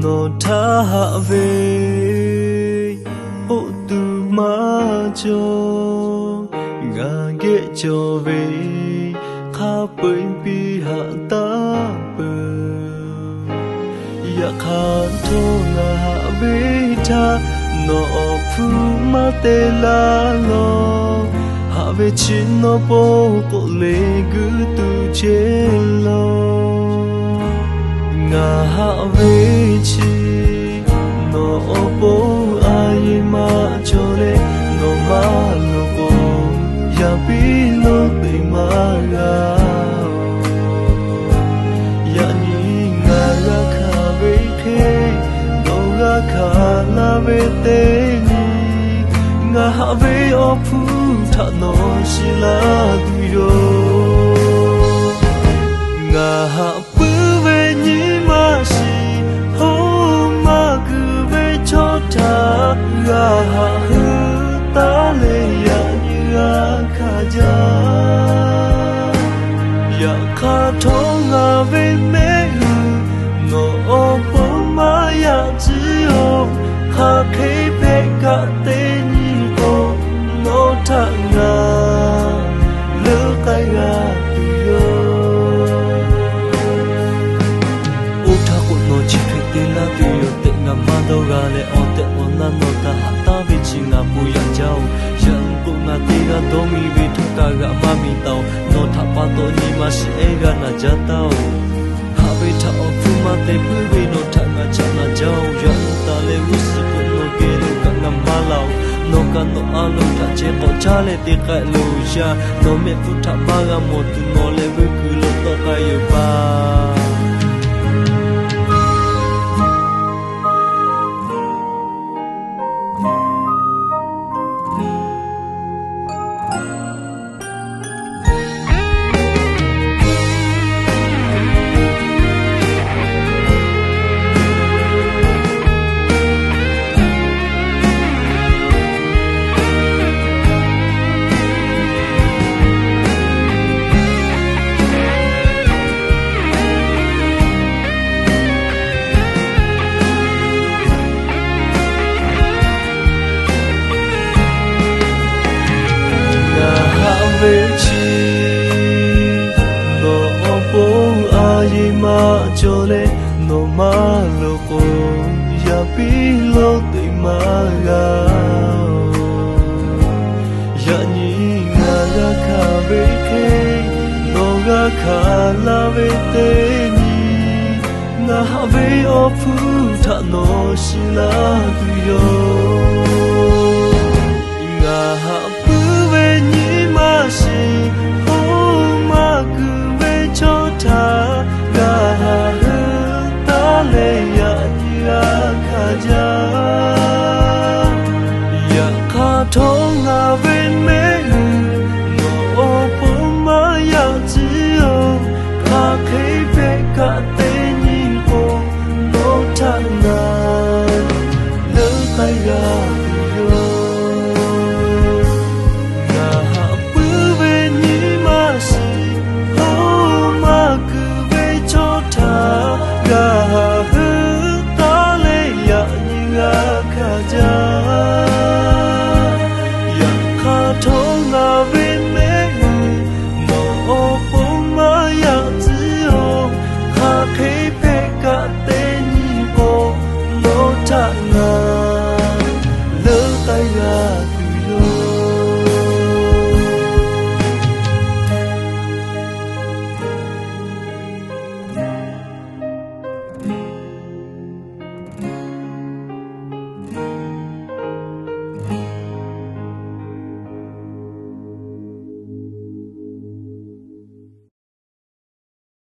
no tahave o tu ma cho ga ge cho ve kha pin pi ha ta pe ya kha tho nga ha ve tha no phu ma te la lo ha ve chin no po ko le gu tu che lo nga ha ve chi no po ai ma cho le no ma lo ko ya pi lo te ma ga ya ni nga ra kha ve khe no ga kha la ve te ni nga ha ve o phu tha no shi la du yo nga ha pu ve ni ma shi ho ma gu ve cho tha ga ha hu ta le ya ni ga kha ja ya kha tho nga ve me no po ma ya ji yo kha khe pe ka te ni ko no tha nga lu kai ga tu yo o tha ko no chi phe te la tu yo te nga ma do ga le o te on na no ta ha ta vi chi nga pu ya jao yan pu nga te ga do mi vi tha ka ga ma mi tao no tha pa to ni ma shi e ga na ja tao ha ve tha o pu ma te pu vi no tha nga cha na jao yan ta le wu si ko no ke lu ka nga ma lao no ka no a lo tha che ko cha le te ka lo ya no me pu tha ma ga mo tu no le vu ku lo to ka yo ba cho le no ma lo ko ya pi lo te ma ga ya ni nga ga kha ve ke no ga kha la ve te ni na ha ve o phu tha no shi la tu yo nga ha pu ve ni ma shi ho ma gu ve cho tha ga ha ta le ya ni ga